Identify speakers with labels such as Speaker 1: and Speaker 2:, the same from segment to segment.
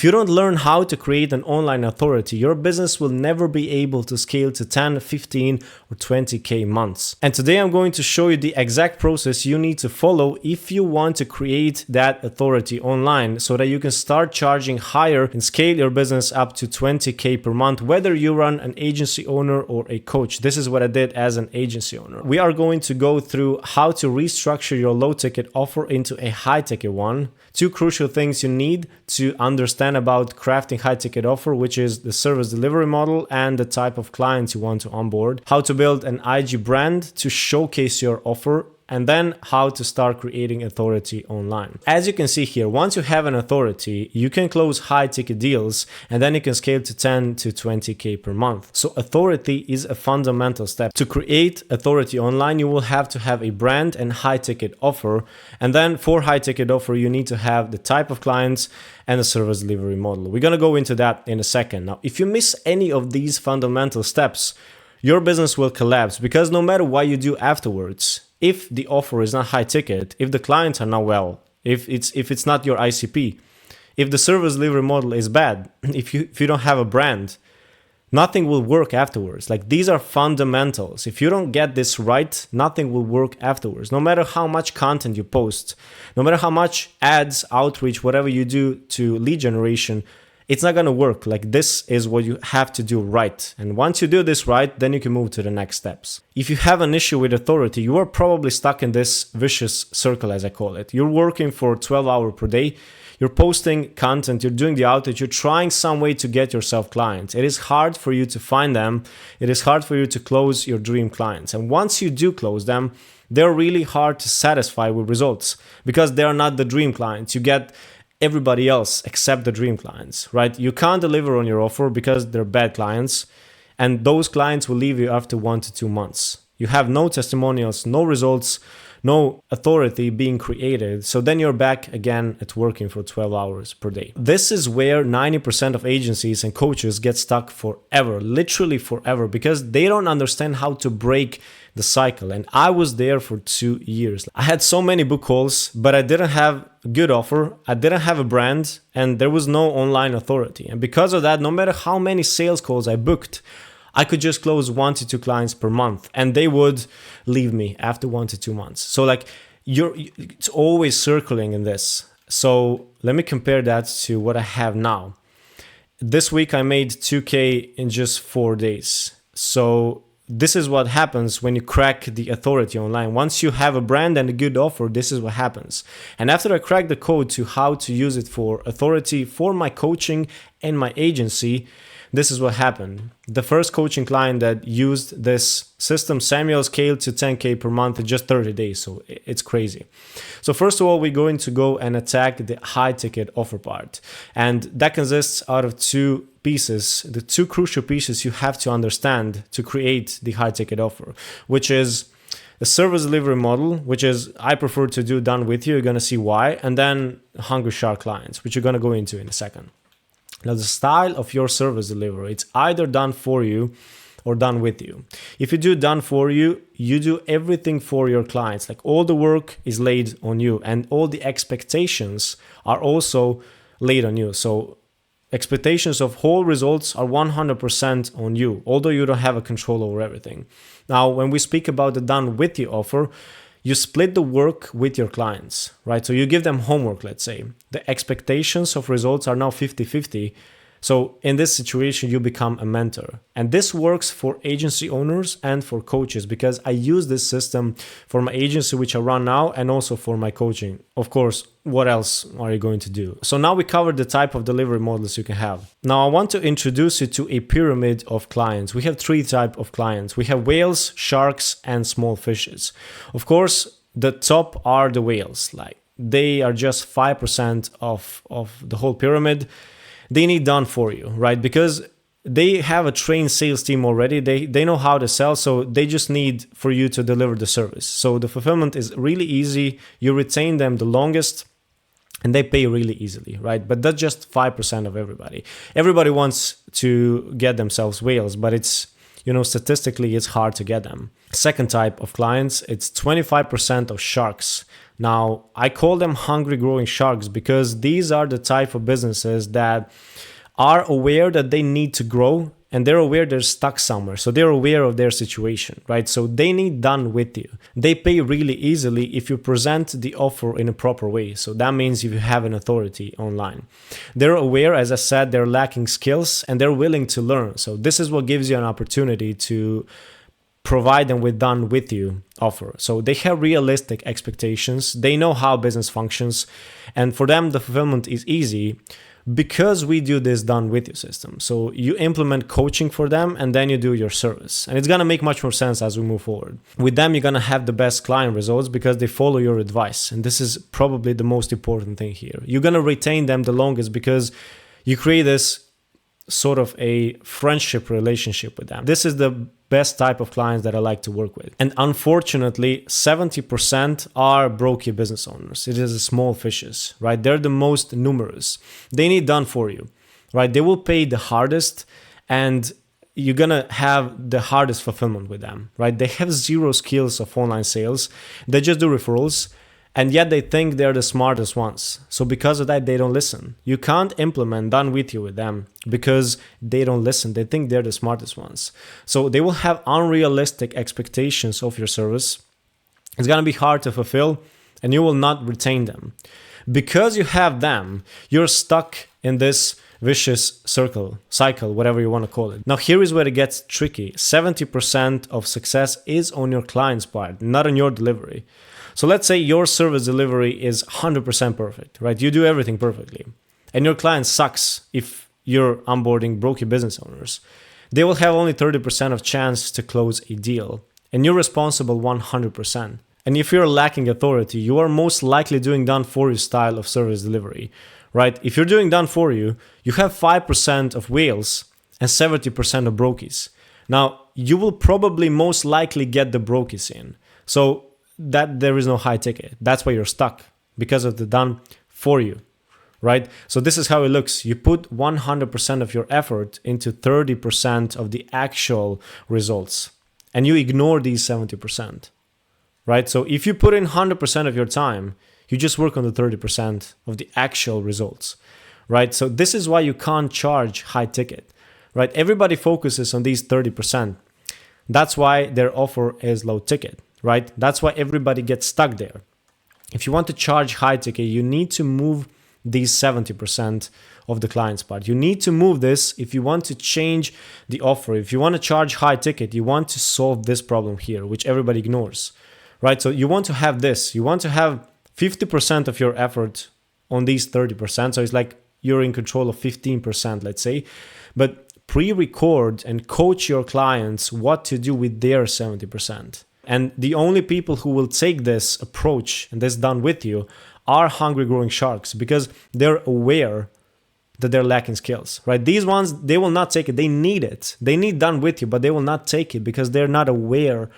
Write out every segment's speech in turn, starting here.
Speaker 1: If you don't learn how to create an online authority, your business will never be able to scale to 10, 15, or 20K months. And today I'm going to show you the exact process you need to follow if you want to create that authority online so that you can start charging higher and scale your business up to 20K per month, whether you run an agency owner or a coach. This is what I did as an agency owner. We are going to go through how to restructure your low ticket offer into a high ticket one. Two crucial things you need to understand about crafting high ticket offer, which is the service delivery model and the type of clients you want to onboard, how to build an IG brand to showcase your offer, and then how to start creating authority online. As you can see here, once you have an authority, you can close high ticket deals and then you can scale to 10 to 20K per month. So authority is a fundamental step. To create authority online, you will have to have a brand and high ticket offer. And then for high ticket offer, you need to have the type of clients and the service delivery model. We're gonna go into that in a second. Now, if you miss any of these fundamental steps, your business will collapse, because no matter what you do afterwards, if the offer is not high ticket, if the clients are not well, if it's not your ICP, if the service delivery model is bad, if you don't have a brand, nothing will work afterwards. Like, these are fundamentals. If you don't get this right, nothing will work afterwards. No matter how much content you post, no matter how much ads, outreach, whatever you do to lead generation, it's not going to work. Like, this is what you have to do right. And once you do this right, then you can move to the next steps. If you have an issue with authority, you are probably stuck in this vicious circle, as I call it. You're working for 12 hours per day. You're posting content, you're doing the outreach, you're trying some way to get yourself clients. It is hard for you to find them. It is hard for you to close your dream clients. And once you do close them, they're really hard to satisfy with results because they're not the dream clients. You get everybody else except the dream clients, right? You can't deliver on your offer because they're bad clients, and those clients will leave you after 1 to 2 months. You have no testimonials, no results, no authority being created. So then you're back again at working for 12 hours per day. This is where 90% of agencies and coaches get stuck forever, literally forever, because they don't understand how to break the cycle. And I was there for 2 years. I had so many book calls, but I didn't have a good offer. I didn't have a brand, and there was no online authority. And because of that, no matter how many sales calls I booked, I could just close 1 to 2 clients per month, and they would leave me after 1 to 2 months. So like, it's always circling in this. So let me compare that to what I have now. This week I made 2K in just 4 days. So this is what happens when you crack the authority online. Once you have a brand and a good offer, this is what happens. And after I cracked the code to how to use it for authority, for my coaching and my agency, this is what happened. The first coaching client that used this system, Samuel, scaled to 10K per month in just 30 days. So it's crazy. So first of all, we're going to go and attack the high ticket offer part. And that consists out of 2 pieces, the 2 crucial pieces you have to understand to create the high ticket offer, which is the service delivery model, which is I prefer to do done with you. You're going to see why. And then Hungry Shark clients, which you're going to go into in a second. Now, the style of your service delivery, it's either done for you or done with you. If you do done for you, you do everything for your clients. Like, all the work is laid on you, and all the expectations are also laid on you. So expectations of whole results are 100% on you, although you don't have a control over everything. Now, when we speak about the done with you offer, you split the work with your clients, right? So you give them homework, let's say. The expectations of results are now 50-50. So in this situation, you become a mentor. And this works for agency owners and for coaches, because I use this system for my agency, which I run now, and also for my coaching. Of course, what else are you going to do? So now we covered the type of delivery models you can have. Now I want to introduce you to a pyramid of clients. We have 3 types of clients. We have whales, sharks, and small fishes. Of course, the top are the whales. Like, they are just 5% of the whole pyramid. They need done for you, right? Because they have a trained sales team already. They know how to sell, so they just need for you to deliver the service. So the fulfillment is really easy. You retain them the longest, and they pay really easily, right? But that's just 5% of everybody. Everybody wants to get themselves whales, but it's statistically it's hard to get them. Second type of clients, it's 25% of sharks. Now, I call them hungry growing sharks because these are the type of businesses that are aware that they need to grow, and they're aware they're stuck somewhere. So they're aware of their situation, right? So they need done with you. They pay really easily if you present the offer in a proper way. So that means if you have an authority online. They're aware, as I said, they're lacking skills and they're willing to learn. So this is what gives you an opportunity to provide them with done with you offer. So they have realistic expectations. They know how business functions. And for them, the fulfillment is easy, because we do this done with you system. So you implement coaching for them and then you do your service. And it's going to make much more sense as we move forward. With them, you're going to have the best client results because they follow your advice. And this is probably the most important thing here. You're going to retain them the longest because you create this sort of a friendship relationship with them. This is the best type of clients that I like to work with. And unfortunately, 70% are brokey business owners. It is small fishes, right? They're the most numerous. They need done for you, right? They will pay the hardest and you're gonna have the hardest fulfillment with them, right? They have zero skills of online sales. They just do referrals. And yet they think they're the smartest ones. So because of that, they don't listen. You can't implement done with you with them because they don't listen. They think they're the smartest ones. So they will have unrealistic expectations of your service. It's going to be hard to fulfill and you will not retain them. Because you have them, you're stuck in this vicious cycle, whatever you want to call it. Now, here is where it gets tricky. 70% of success is on your client's part, not on your delivery. So let's say your service delivery is 100% perfect, right? You do everything perfectly. And your client sucks if you're onboarding brokey business owners. They will have only 30% of chance to close a deal. And you're responsible 100%. And if you're lacking authority, you are most likely doing done for you style of service delivery, right? If you're doing done for you, you have 5% of whales and 70% of brokies. Now, you will probably most likely get the brokies in. So that there is no high ticket. That's why you're stuck, because of the done for you, right? So this is how it looks. You put 100% of your effort into 30% of the actual results and you ignore these 70%, right? So if you put in 100% of your time, you just work on the 30% of the actual results, right? So this is why you can't charge high ticket, right? Everybody focuses on these 30%. That's why their offer is low ticket, right? That's why everybody gets stuck there. If you want to charge high ticket, you need to move these 70% of the client's part. You need to move this if you want to change the offer. If you want to charge high ticket, you want to solve this problem here, which everybody ignores, right? So you want to have this. You want to have 50% of your effort on these 30%. So it's like you're in control of 15%, let's say. But pre-record and coach your clients what to do with their 70%. And the only people who will take this approach and this done with you are hungry growing sharks, because they're aware that they're lacking skills, right? These ones, they will not take it. They need it. They need done with you, but they will not take it because they're not aware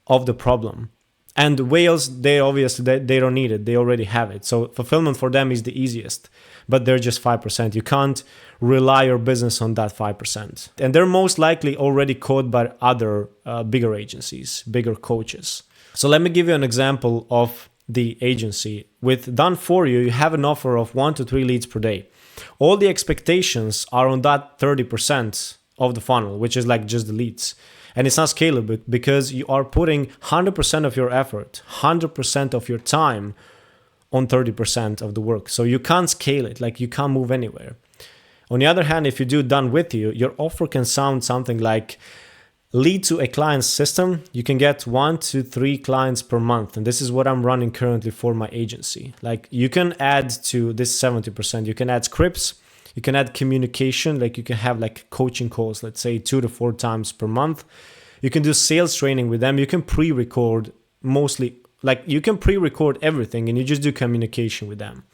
Speaker 1: of the problem. And whales, they obviously, they don't need it. They already have it. So fulfillment for them is the easiest, but they're just 5%. You can't rely your business on that 5%. And they're most likely already caught by other bigger agencies, bigger coaches. So let me give you an example of the agency. With Done For You, you have an offer of 1 to 3 leads per day. All the expectations are on that 30% of the funnel, which is like just the leads. And it's not scalable because you are putting 100% of your effort, 100% of your time on 30% of the work. So you can't scale it, like you can't move anywhere. On the other hand, if you do Done With You, your offer can sound something like lead to a client's system. You can get 1 to 3 clients per month. And this is what I'm running currently for my agency. Like you can add to this 70%, you can add scripts, you can add communication, like you can have like coaching calls, let's say 2 to 4 times per month. You can do sales training with them. You can pre-record mostly, like you can pre-record everything and you just do communication with them.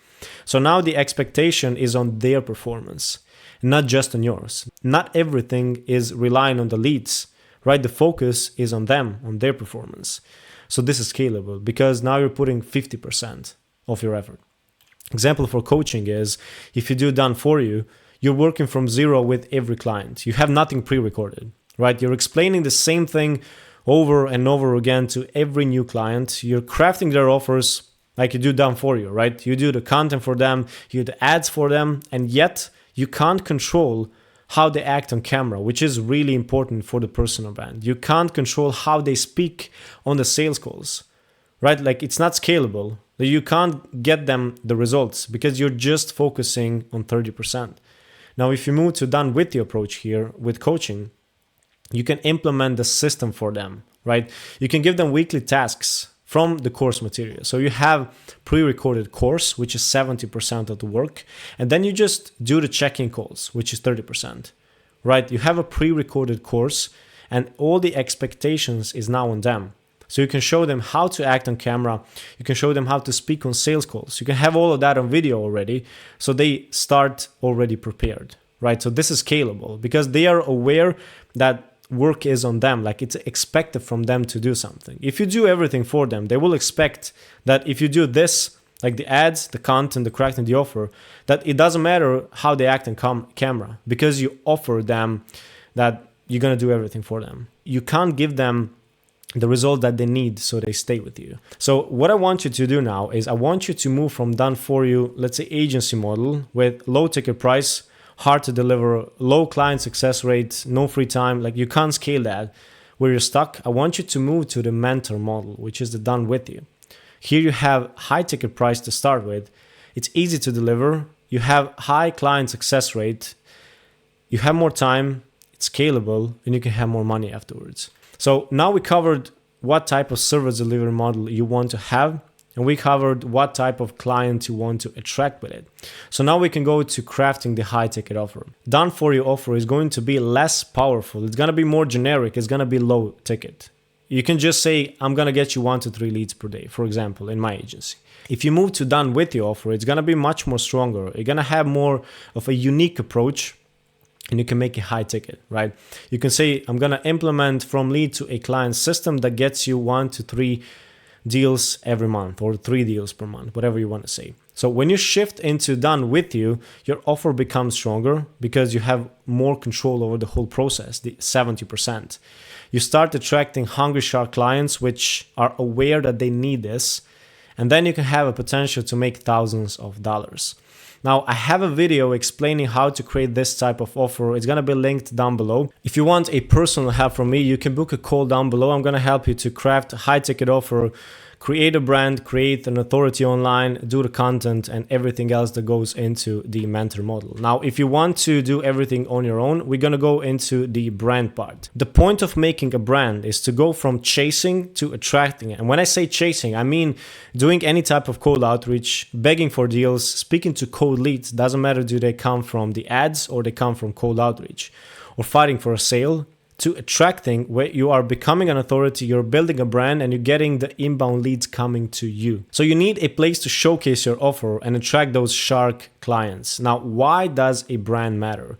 Speaker 1: So now the expectation is on their performance, not just on yours. Not everything is relying on the leads, right? The focus is on them, on their performance. So this is scalable because now you're putting 50% of your effort. Example for coaching is if you do Done For You, you're working from zero with every client. You have nothing pre-recorded. right? You're explaining the same thing over and over again to every new client. You're crafting their offers like you do done for you, right? You do the content for them, you do the ads for them, and yet you can't control how they act on camera, which is really important for the personal brand. You can't control how they speak on the sales calls, right? Like it's not scalable. You can't get them the results because you're just focusing on 30%. Now, if you move to done with the approach here with coaching, you can implement the system for them, right? You can give them weekly tasks from the course material. So you have pre-recorded course, which is 70% of the work. And then you just do the check-in calls, which is 30%, right? You have a pre-recorded course and all the expectations is now on them. So you can show them how to act on camera. You can show them how to speak on sales calls. You can have all of that on video already. So they start already prepared, right? So this is scalable because they are aware that work is on them, like it's expected from them to do something. If you do everything for them, they will expect that if you do this, like the ads, the content, the crafting, the offer, that it doesn't matter how they act on camera because you offer them that you're going to do everything for them. You can't give them the result that they need so they stay with you. So what I want you to do now is I want you to move from done for you, let's say agency model with low ticket price, hard to deliver, low client success rate, no free time, like you can't scale that where you're stuck. I want you to move to the mentor model, which is the done with you. Here you have high ticket price to start with. It's easy to deliver. You have high client success rate. You have more time. It's scalable and you can have more money afterwards. So now we covered what type of service delivery model you want to have. And we covered what type of client you want to attract with it. So now we can go to crafting the high ticket offer. Done for you offer is going to be less powerful. It's going to be more generic. It's going to be low ticket. You can just say, I'm going to get you 1 to 3 leads per day, for example, in my agency. If you move to done with your offer, it's going to be much more stronger. You're going to have more of a unique approach and you can make it high ticket, right? You can say, I'm going to implement from lead to a client system that gets you 1 to 3 deals every month or 3 deals per month, whatever you want to say. So when you shift into done with you, your offer becomes stronger because you have more control over the whole process, the 70%. You start attracting hungry shark clients which are aware that they need this, and then you can have a potential to make thousands of dollars. Now, I have a video explaining how to create this type of offer. It's going to be linked down below. If you want a personal help from me, you can book a call down below. I'm going to help you to craft a high ticket offer, create a brand, create an authority online, do the content and everything else that goes into the mentor model. Now, if you want to do everything on your own, we're going to go into the brand part. The point of making a brand is to go from chasing to attracting. And when I say chasing, I mean doing any type of cold outreach, begging for deals, speaking to cold leads. Doesn't matter do they come from the ads or they come from cold outreach, or fighting for a sale, to attracting where you are becoming an authority, you're building a brand and you're getting the inbound leads coming to you. So you need a place to showcase your offer and attract those shark clients. Now, why does a brand matter?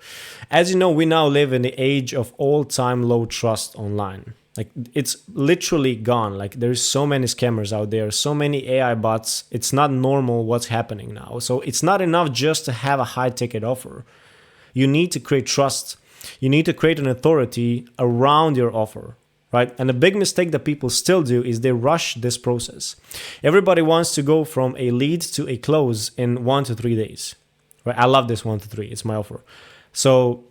Speaker 1: As you know, we now live in the age of all-time low trust online. Like it's literally gone. Like there's so many scammers out there, so many AI bots. It's not normal what's happening now. So it's not enough just to have a high ticket offer. You need to create trust. You need to create an authority around your offer, right? And the big mistake that people still do is they rush this process. Everybody wants to go from a lead to a close in 1 to 3 days, right? I love this 1 to 3. It's my offer. So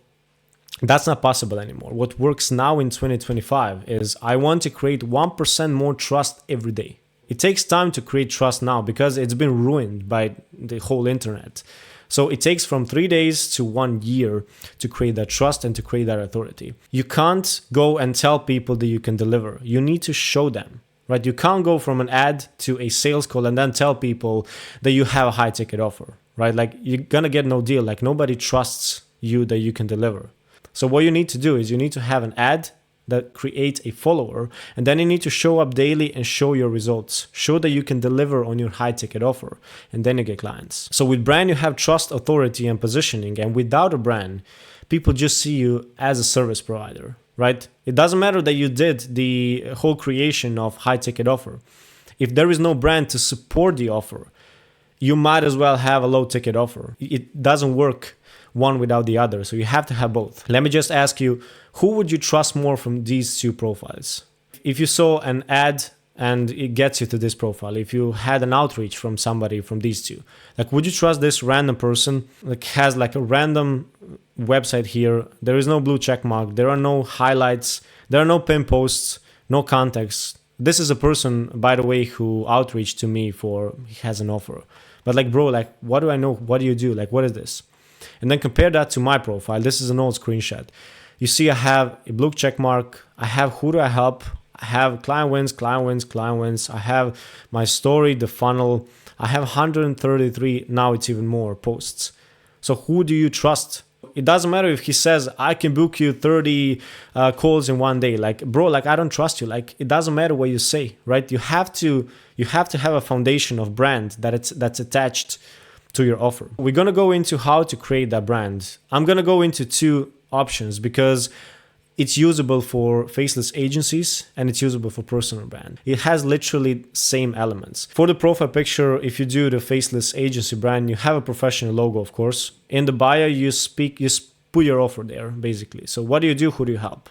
Speaker 1: that's not possible anymore. What works now in 2025 is I want to create 1% more trust every day. It takes time to create trust now because it's been ruined by the whole internet. So it takes from 3 days to 1 year to create that trust and to create that authority. You can't go and tell people that you can deliver. You need to show them, right? You can't go from an ad to a sales call and then tell people that you have a high ticket offer, right? Like you're gonna get no deal. Like nobody trusts you that you can deliver. So what you need to do is you need to have an ad that creates a follower, and then you need to show up daily and show your results. Show that you can deliver on your high ticket offer, and then you get clients. So with brand, you have trust, authority, and positioning. And without a brand, people just see you as a service provider, right? It doesn't matter that you did the whole creation of high ticket offer. If there is no brand to support the offer, you might as well have a low ticket offer. It doesn't work one without the other. So you have to have both. Let me just ask you, who would you trust more from these two profiles? If you saw an ad and it gets you to this profile, if you had an outreach from somebody from these two, like, would you trust this random person, like, has like a random website here, there is no blue check mark, there are no highlights, there are no pin posts, no context. This is a person, by the way, who outreached to me for, he has an offer. But like, bro, like, what do I know? What do you do? Like, what is this? And then compare that to my profile. This is an old screenshot. You see, I have a blue check mark. I have who do I help? I have client wins, client wins, client wins. I have my story, the funnel. I have 133, now it's even more posts. So who do you trust? It doesn't matter if he says, I can book you 30 calls in one day. Like, bro, like, I don't trust you. Like, it doesn't matter what you say, right? You have to have a foundation of brand that's attached to your offer. We're going to go into how to create that brand. I'm going to go into two options because it's usable for faceless agencies and it's usable for personal brand. It has literally same elements. For the profile picture, if you do the faceless agency brand, you have a professional logo, of course. In the bio, you put your offer there, basically. So what do you do? Who do you help?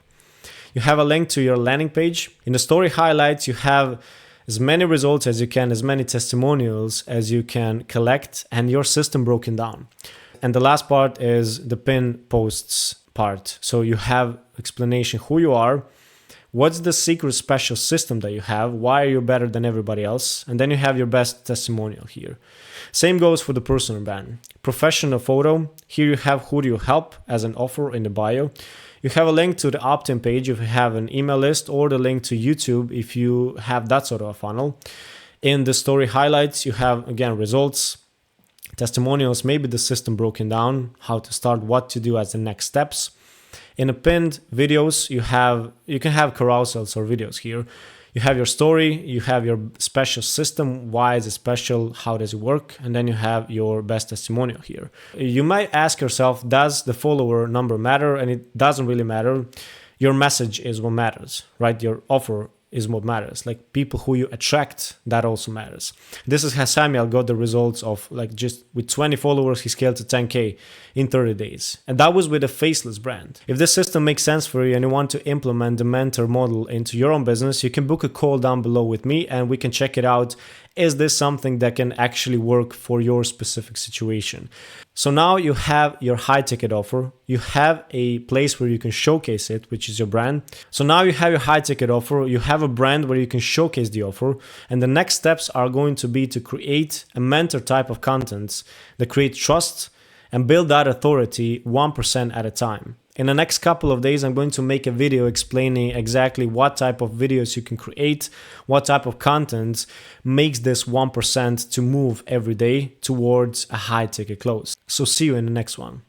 Speaker 1: You have a link to your landing page. In the story highlights, you have as many results as you can, as many testimonials as you can collect, and your system broken down. And the last part is the pin posts part. So you have explanation who you are, what's the secret special system that you have, why are you better than everybody else, and then you have your best testimonial here. Same goes for the personal brand. Professional photo, here you have who do you help as an offer in the bio. You have a link to the opt-in page if you have an email list, or the link to YouTube if you have that sort of a funnel. In the story highlights, you have, again, results, testimonials, maybe the system broken down, how to start, what to do as the next steps. In the pinned videos, you can have carousels or videos here. You have your story, you have your special system, why is it special, how does it work, and then you have your best testimonial here. You might ask yourself, does the follower number matter? And it doesn't really matter. Your message is what matters, right? Your offer is what matters. Like, people who you attract, that also matters. This is how Samuel got the results of, like, just with 20 followers, he scaled to 10K in 30 days. And that was with a faceless brand. If this system makes sense for you and you want to implement the mentor model into your own business, you can book a call down below with me and we can check it out. Is this something that can actually work for your specific situation? So now you have your high ticket offer. You have a place where you can showcase it, which is your brand. So now you have your high ticket offer. You have a brand where you can showcase the offer. And the next steps are going to be to create a mentor type of content that create trust and build that authority 1% at a time. In the next couple of days, I'm going to make a video explaining exactly what type of videos you can create, what type of content makes this 1% to move every day towards a high ticket close. So see you in the next one.